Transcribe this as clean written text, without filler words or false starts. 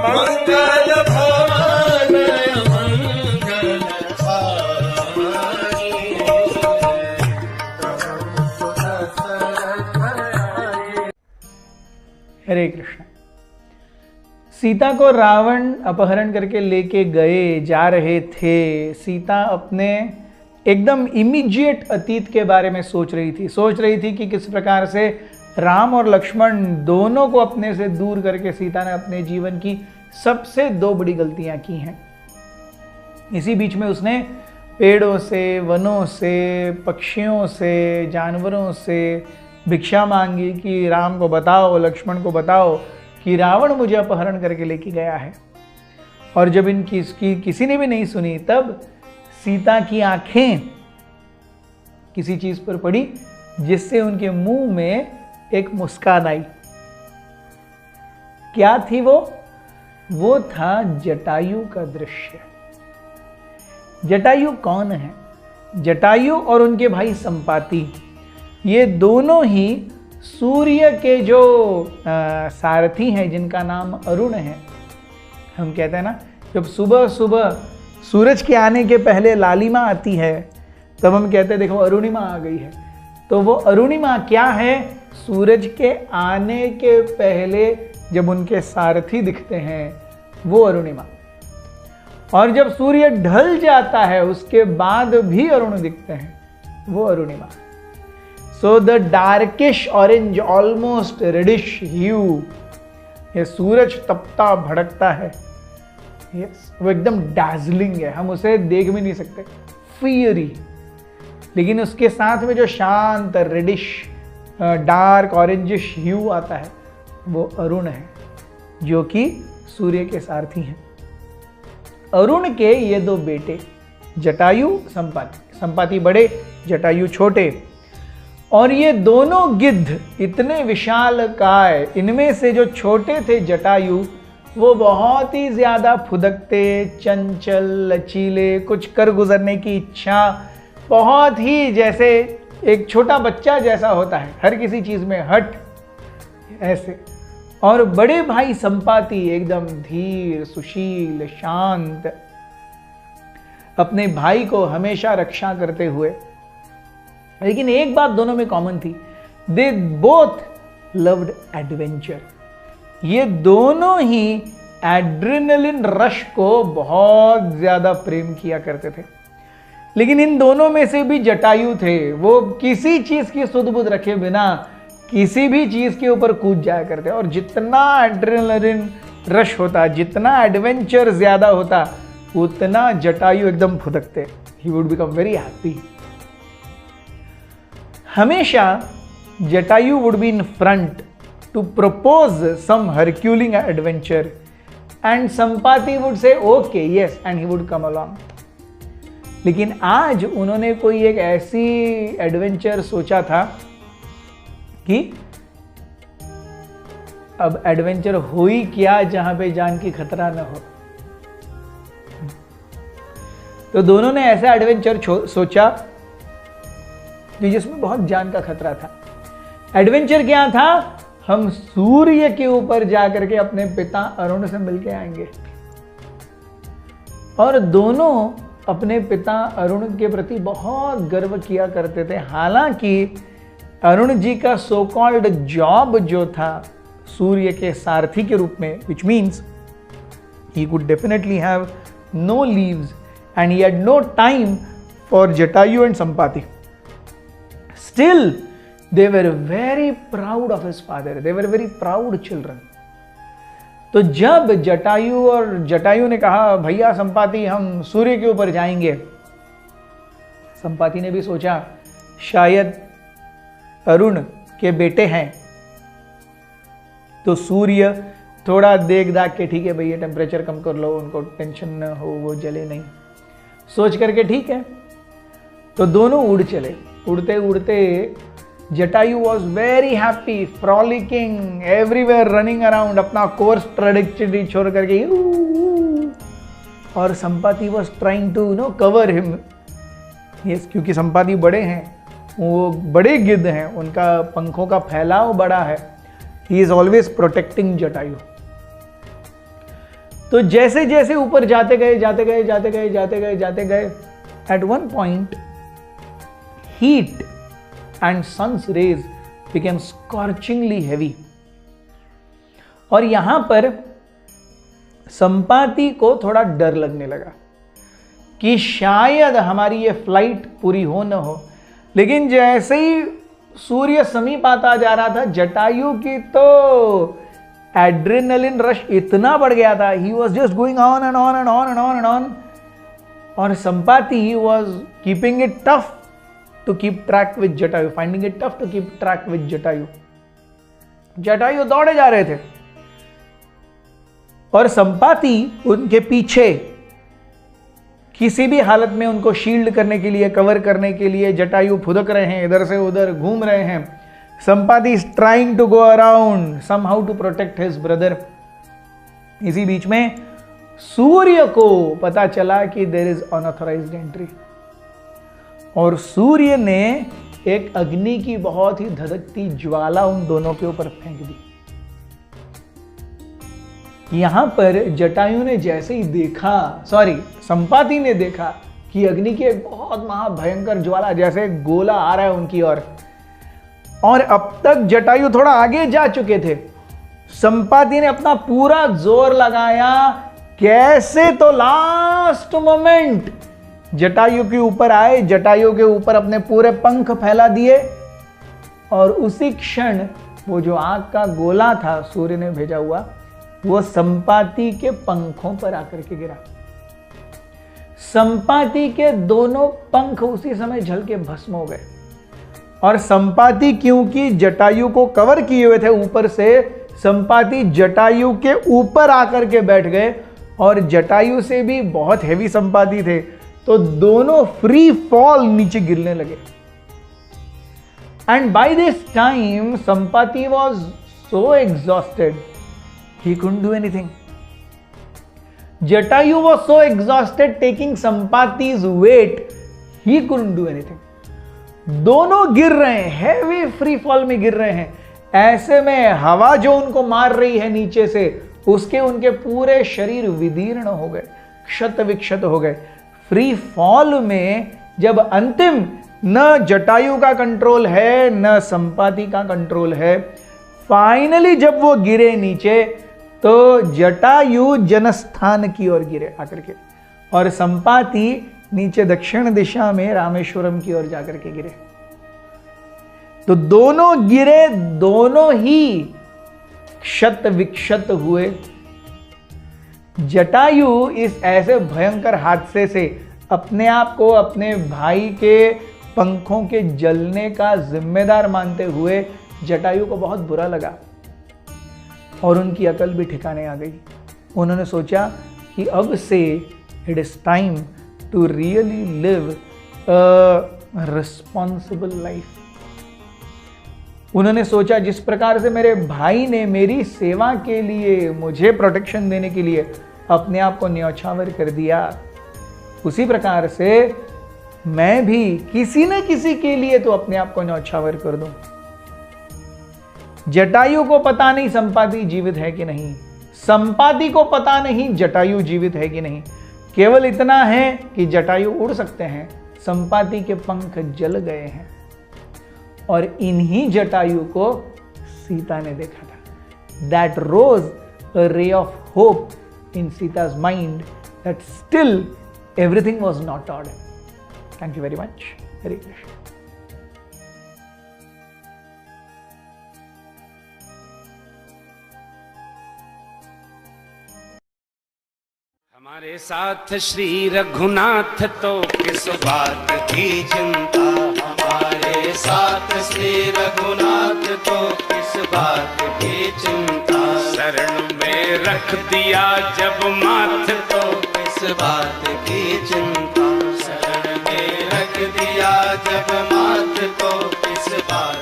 मंगल भवन मंगल हारी। हरे कृष्ण। सीता को रावण अपहरण करके लेके गए, जा रहे थे। सीता अपने एकदम इमीडिएट अतीत के बारे में सोच रही थी कि किस प्रकार से राम और लक्ष्मण दोनों को अपने से दूर करके सीता ने अपने जीवन की सबसे दो बड़ी गलतियां की हैं। इसी बीच में उसने पेड़ों से, वनों से, पक्षियों से, जानवरों से भिक्षा मांगी कि राम को बताओ, लक्ष्मण को बताओ कि रावण मुझे अपहरण करके लेके गया है। और जब इनकी इसकी किसी ने भी नहीं सुनी, तब सीता की आंखें किसी चीज पर पड़ी जिससे उनके मुंह में एक मुस्कान आई। क्या थी वो? वो था जटायु का दृश्य। जटायु कौन है? जटायु और उनके भाई संपाति, ये दोनों ही सूर्य के जो सारथी हैं, जिनका नाम अरुण है। हम कहते हैं ना, जब सुबह सुबह सूरज के आने के पहले लालिमा आती है, तब हम कहते हैं देखो अरुणिमा आ गई है। तो वो अरुणिमा क्या है? सूरज के आने के पहले जब उनके सारथी दिखते हैं, वो अरुणिमा। और जब सूर्य ढल जाता है उसके बाद भी अरुण दिखते हैं, वो अरुणिमा। So the darkish orange almost reddish hue, ये सूरज तपता भड़कता है। यस, वो एकदम डार्जलिंग है, हम उसे देख भी नहीं सकते, फियरी। लेकिन उसके साथ में जो शांत रेडिश डार्क ऑरेंजिश ह्यू आता है, वो अरुण है, जो कि सूर्य के सारथी हैं। अरुण के ये दो बेटे, जटायु, संपाति। संपाति बड़े, जटायु छोटे। और ये दोनों गिद्ध इतने विशालकाय, इनमें से जो छोटे थे जटायु, वो बहुत ही ज्यादा फुदकते, चंचल, लचीले, कुछ कर गुजरने की इच्छा, बहुत ही जैसे एक छोटा बच्चा जैसा होता है, हर किसी चीज में हट, ऐसे। और बड़े भाई संपाति एकदम धीर, सुशील, शांत, अपने भाई को हमेशा रक्षा करते हुए। लेकिन एक बात दोनों में कॉमन थी, दे बोथ लव्ड एडवेंचर। ये दोनों ही एड्रेनलिन रश को बहुत ज्यादा प्रेम किया करते थे। लेकिन इन दोनों में से भी जटायु थे, वो किसी चीज की सुध बुध रखे बिना किसी भी चीज के ऊपर कूद जाया करते। और जितना एड्रेनलिन रश होता, जितना एडवेंचर ज्यादा होता, उतना जटायु एकदम फुदकते। He would become very happy. हमेशा Jatayu would be in front to propose some Herculean adventure, and Sampati would say okay, yes, and he would come along. लेकिन आज उन्होंने कोई एक ऐसी एडवेंचर सोचा था कि अब एडवेंचर हो ही क्या जहां पे जान की खतरा न हो। तो दोनों ने ऐसा एडवेंचर सोचा जिसमें बहुत जान का खतरा था। एडवेंचर क्या था? हम सूर्य के ऊपर जाकर के अपने पिता अरुण से मिलके आएंगे। और दोनों अपने पिता अरुण के प्रति बहुत गर्व किया करते थे। हालांकि अरुण जी का सो कॉल्ड जॉब जो था सूर्य के सारथी के रूप में, which means he could definitely have no leaves and he had no time for Jatayu and Sampati. Still, they were very proud of his father. They were very proud children. तो जब जटायु ने कहा भैया संपाति हम सूर्य के ऊपर जाएंगे, संपाति ने भी सोचा शायद अरुण के बेटे हैं तो सूर्य थोड़ा देख दाख के ठीक है भैया टेम्परेचर कम कर लो, उनको टेंशन न हो, वो जले नहीं, सोच करके ठीक है। तो दोनों उड़ चले। उड़ते उड़ते Jatayu was very happy, frolicking everywhere, running around, अपना कोर्स ट्रेजेक्टरी छोड़ करके। और Sampati was trying to cover him. Yes, क्योंकि संपाति बड़े हैं, वो बड़े गिद्ध हैं, उनका पंखों का फैलाव बड़ा है। He is always protecting Jatayu. तो जैसे जैसे ऊपर जाते गए, at one point heat and sun's rays became scorchingly heavy. और यहां पर संपाति को थोड़ा डर लगने लगा कि शायद हमारी ये फ्लाइट पूरी हो न हो। लेकिन जैसे ही सूर्य समीप आता जा रहा था, जटायु की तो एड्रेनलिन रश इतना बढ़ गया था, he was just going on and on and on and on and on. और Sampati was keeping it tough to keep track with Jatayu, finding it tough to keep track with Jatayu. Jatayu दौड़े जा रहे थे और संपाति उनके पीछे किसी भी हालत में उनको शील्ड करने के लिए, कवर करने के लिए जटायु फुदक रहे हैं, इधर से उधर घूम रहे हैं। Sampati is trying to go around somehow to protect his brother. इसी बीच में सूर्य को पता चला कि देयर इज अनऑथराइज्ड एंट्री, और सूर्य ने एक अग्नि की बहुत ही धधकती ज्वाला उन दोनों के ऊपर फेंक दी। यहां पर जटायु ने जैसे ही देखा, संपाति ने देखा कि अग्नि की एक बहुत महाभयंकर ज्वाला, जैसे एक गोला आ रहा है उनकी ओर, और अब तक जटायु थोड़ा आगे जा चुके थे। संपाति ने अपना पूरा जोर लगाया, कैसे तो लास्ट मोमेंट जटायु के ऊपर आए, जटायु के ऊपर अपने पूरे पंख फैला दिए, और उसी क्षण वो जो आग का गोला था सूर्य ने भेजा हुआ, वो संपाति के पंखों पर आकर के गिरा। संपाति के दोनों पंख उसी समय जल के भस्म हो गए, और संपाति क्योंकि जटायु को कवर किए हुए थे ऊपर से, संपाति जटायु के ऊपर आकर के बैठ गए, और जटायु से भी बहुत हेवी संपाति थे, तो दोनों फ्री फॉल नीचे गिरने लगे। And by this time Sampati was so exhausted, he couldn't do anything. Jatayu was so exhausted taking Sampati's weight, he couldn't do anything. दोनों गिर रहे हैं, हैवी फ्री फॉल में गिर रहे हैं। ऐसे में हवा जो उनको मार रही है नीचे से, उसके उनके पूरे शरीर विदीर्ण हो गए, क्षत विक्षत हो गए। फ्री फॉल में जब अंतिम न जटायु का कंट्रोल है न संपाति का कंट्रोल है, फाइनली जब वो गिरे नीचे, तो जटायु जनस्थान की ओर गिरे आकर के, और संपाति नीचे दक्षिण दिशा में रामेश्वरम की ओर जाकर के गिरे। तो दोनों गिरे, दोनों ही क्षत विक्षत हुए। जटायु इस ऐसे भयंकर हादसे से अपने आप को अपने भाई के पंखों के जलने का जिम्मेदार मानते हुए जटायु को बहुत बुरा लगा, और उनकी अकल भी ठिकाने आ गई। उन्होंने सोचा कि अब से it is time to really live a responsible life. उन्होंने सोचा जिस प्रकार से मेरे भाई ने मेरी सेवा के लिए, मुझे प्रोटेक्शन देने के लिए अपने आप को न्यौछावर कर दिया, उसी प्रकार से मैं भी किसी न किसी के लिए तो अपने आप को न्यौछावर कर दूं। जटायु को पता नहीं संपाति जीवित है कि नहीं, संपाति को पता नहीं जटायु जीवित है कि नहीं, केवल इतना है कि जटायु उड़ सकते हैं, संपाति के पंख जल गए हैं। और इन्हीं जटायु को सीता ने देखा था। That rose a ray of hope in Sita's mind that still everything was not ordered. Thank you very much. Hare Krishna. हमारे साथ श्री रघुनाथ तो किस बात की चिंता, हमारे साथ श्री रघुनाथ तो किस बात की चिंता, शरण में रख दिया जब माथ तो किस बात की चिंता, शरण में रख दिया जब माथ तो किस बात